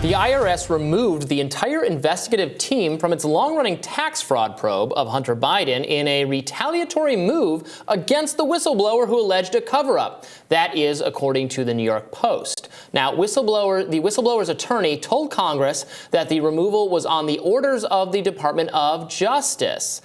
The IRS removed the entire investigative team from its long-running tax fraud probe of Hunter Biden in a retaliatory move against the whistleblower who alleged a cover-up. That is according to the New York Post. Now, the whistleblower's attorney told Congress that the removal was on the orders of the Department of Justice.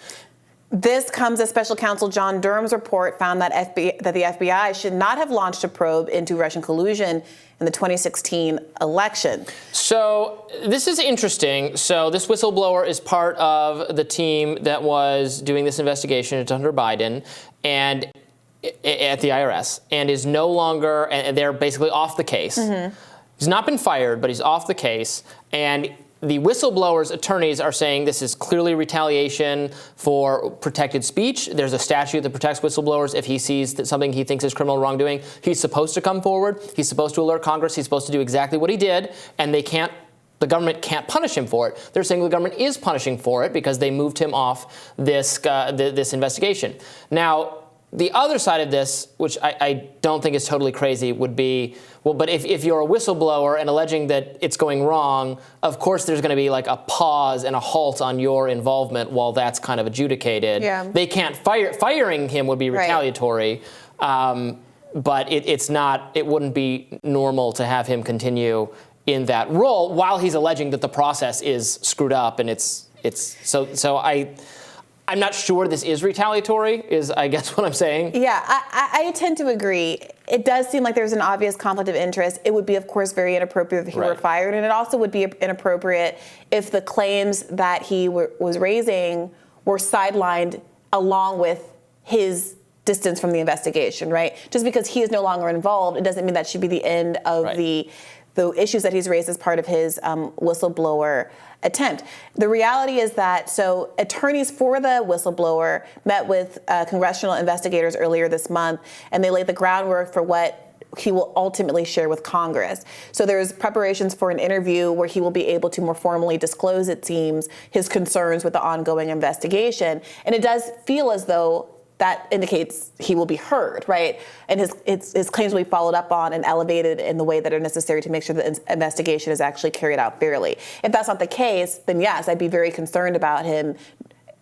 This comes as Special Counsel John Durham's report found that the FBI should not have launched a probe into Russian collusion in the 2016 election. So this is interesting. So this whistleblower is part of the team that was doing this investigation into Hunter Biden and at the IRS, and is no longer, and they're basically off the case. Mm-hmm. He's not been fired, but he's off the case. And the whistleblower's attorneys are saying this is clearly retaliation for protected speech. There's a statute that protects whistleblowers. If he sees that something he thinks is criminal wrongdoing, he's supposed to come forward. He's supposed to alert Congress. He's supposed to do exactly what he did, and the government can't punish him for it. They're saying the government is punishing for it because they moved him off this investigation. Now, the other side of this, which I don't think is totally crazy, would be, well, but if you're a whistleblower and alleging that it's going wrong, of course there's going to be like a pause and a halt on your involvement while that's kind of adjudicated. Yeah. They can't firing him would be retaliatory, right. But it wouldn't be normal to have him continue in that role while he's alleging that the process is screwed up, and I'm not sure this is retaliatory, is I guess what I'm saying. Yeah, I tend to agree. It does seem like there's an obvious conflict of interest. It would be, of course, very inappropriate if he were fired, and it also would be inappropriate if the claims that he was raising were sidelined along with his distance from the investigation, right? Just because he is no longer involved, it doesn't mean that should be the end of the issues that he's raised as part of his whistleblower attempt. The reality is that, so attorneys for the whistleblower met with congressional investigators earlier this month, and they laid the groundwork for what he will ultimately share with Congress. So there's preparations for an interview where he will be able to more formally disclose, it seems, his concerns with the ongoing investigation. And it does feel as though that indicates he will be heard, right? And his claims will be followed up on and elevated in the way that are necessary to make sure the investigation is actually carried out fairly. If that's not the case, then yes, I'd be very concerned about him.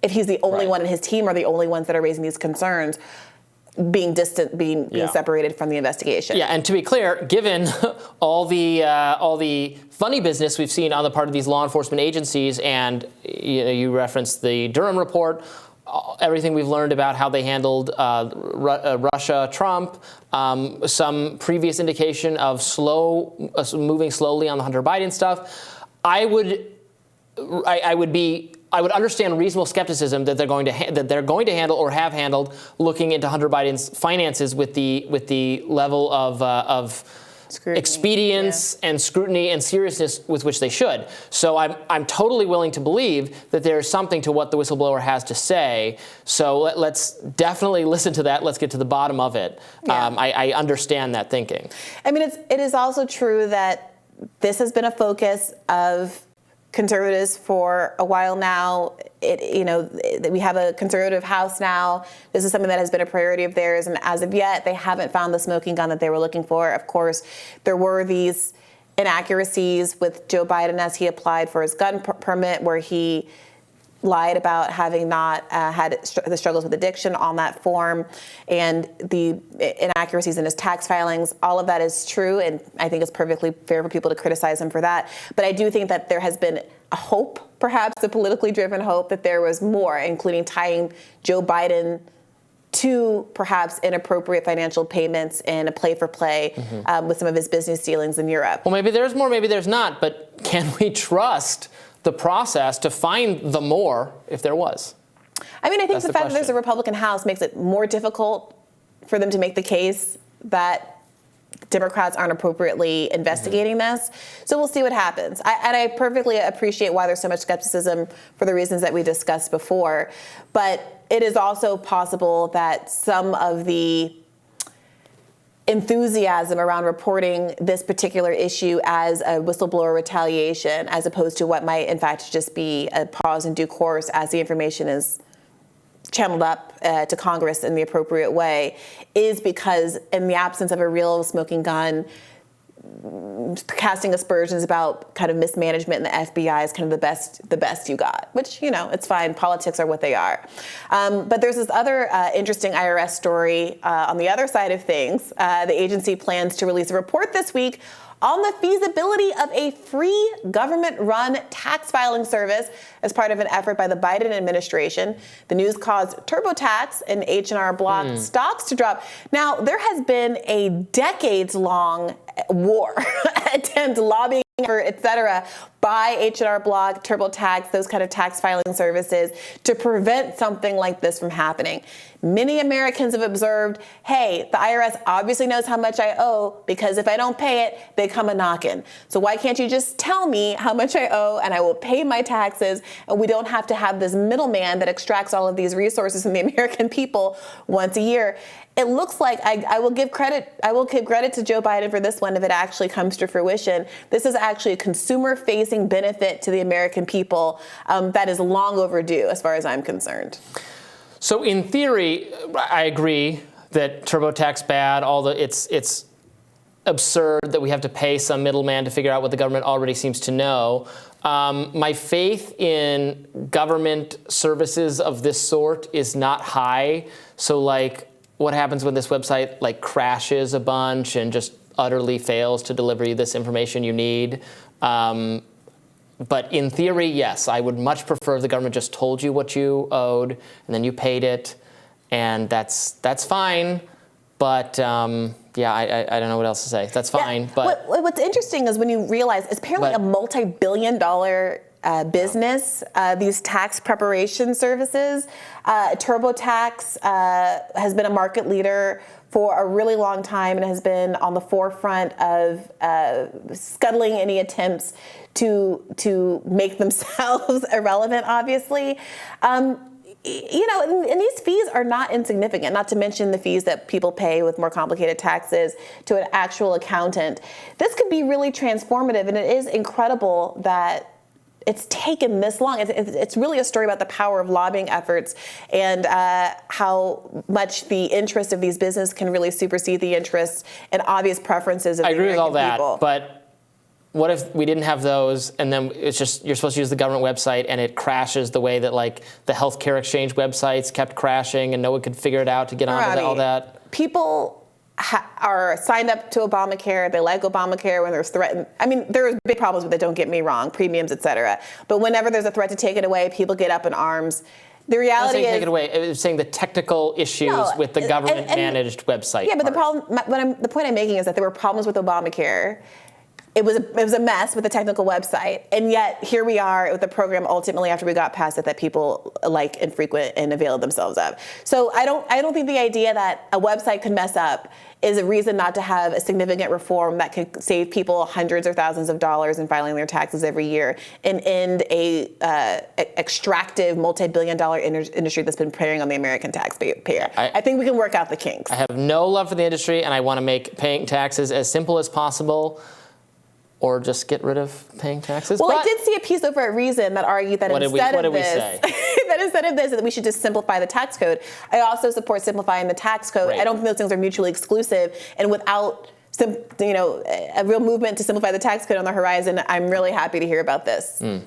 If he's the only one in his team or the only ones that are raising these concerns, being distant, being separated from the investigation. Yeah, and to be clear, given all the funny business we've seen on the part of these law enforcement agencies, and you referenced the Durham report, everything we've learned about how they handled Russia, Trump, some previous indication of moving slowly on the Hunter Biden stuff, I would understand reasonable skepticism that they're going to handle or have handled looking into Hunter Biden's finances with the level of scrutiny, expedience and scrutiny and seriousness with which they should. So I'm totally willing to believe that there's something to what the whistleblower has to say. So let's definitely listen to that. Let's get to the bottom of it. Yeah. I understand that thinking. I mean, it is also true that this has been a focus of conservatives for a while now. We have a conservative House now. This is something that has been a priority of theirs, and as of yet, they haven't found the smoking gun that they were looking for. Of course, there were these inaccuracies with Joe Biden as he applied for his gun permit, where he lied about having not had the struggles with addiction on that form, and the inaccuracies in his tax filings. All of that is true, and I think it's perfectly fair for people to criticize him for that. But I do think that there has been a hope, perhaps a politically driven hope, that there was more, including tying Joe Biden to perhaps inappropriate financial payments and a play-for-play with some of his business dealings in Europe. Well, maybe there's more, maybe there's not, but can we trust the process to find the more if there was? I mean, I think the fact that there's a Republican House makes it more difficult for them to make the case that Democrats aren't appropriately investigating this. So we'll see what happens. And I perfectly appreciate why there's so much skepticism for the reasons that we discussed before. But it is also possible that some of the enthusiasm around reporting this particular issue as a whistleblower retaliation, as opposed to what might in fact just be a pause in due course as the information is channeled up to Congress in the appropriate way, is because in the absence of a real smoking gun, casting aspersions about kind of mismanagement in the FBI is kind of the best you got, which, it's fine. Politics are what they are. But there's this other interesting IRS story on the other side of things. The agency plans to release a report this week on the feasibility of a free government-run tax filing service as part of an effort by the Biden administration. The news caused TurboTax and H&R Block stocks to drop. Now, there has been a decades-long war, attempt, lobbying, et cetera, by H&R Block, TurboTax, those kind of tax filing services to prevent something like this from happening. Many Americans have observed, hey, the IRS obviously knows how much I owe because if I don't pay it, they come a-knocking. So why can't you just tell me how much I owe and I will pay my taxes and we don't have to have this middleman that extracts all of these resources from the American people once a year? It looks like I will give credit to Joe Biden for this one if it actually comes to fruition. This is actually a consumer-facing benefit to the American people that is long overdue as far as I'm concerned. So in theory, I agree that TurboTax bad, it's absurd that we have to pay some middleman to figure out what the government already seems to know. My faith in government services of this sort is not high. So what happens when this website crashes a bunch and just utterly fails to deliver you this information you need? But in theory, yes, I would much prefer if the government just told you what you owed and then you paid it, and that's fine. But I don't know what else to say. That's fine. But what's interesting is when you realize it's apparently a multi-billion-dollar business, these tax preparation services. TurboTax has been a market leader for a really long time and has been on the forefront of scuttling any attempts to make themselves irrelevant, obviously. And these fees are not insignificant, not to mention the fees that people pay with more complicated taxes to an actual accountant. This could be really transformative, and it is incredible that it's taken this long. It's really a story about the power of lobbying efforts and how much the interest of these businesses can really supersede the interests and obvious preferences of the American people. I agree with all that, but what if we didn't have those and then it's just you're supposed to use the government website and it crashes the way that the healthcare exchange websites kept crashing and no one could figure it out to get onto all that? People are signed up to Obamacare. They like Obamacare when there's threatened. I mean, there's big problems with it, don't get me wrong, premiums, et cetera. But whenever there's a threat to take it away, people get up in arms. The reality is, take it away. It's saying the technical issues with the government-managed website. Yeah, but the point I'm making is that there were problems with Obamacare. It was a mess with the technical website, and yet here we are with the program ultimately after we got past it that people like and frequent and avail themselves of. So I don't think the idea that a website could mess up is a reason not to have a significant reform that could save people hundreds or thousands of dollars in filing their taxes every year and end a extractive multi-billion-dollar industry that's been preying on the American taxpayer. I think we can work out the kinks. I have no love for the industry, and I want to make paying taxes as simple as possible. Or just get rid of paying taxes. Well, I did see a piece over at Reason that argued that instead of this, that we should just simplify the tax code. I also support simplifying the tax code. Right. I don't think those things are mutually exclusive. And without a real movement to simplify the tax code on the horizon, I'm really happy to hear about this. I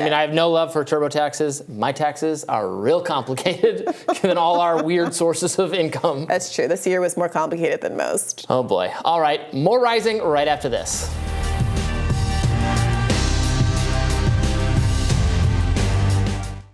mean, I have no love for TurboTaxes. My taxes are real complicated given all our weird sources of income. That's true. This year was more complicated than most. Oh, boy. All right. More Rising right after this.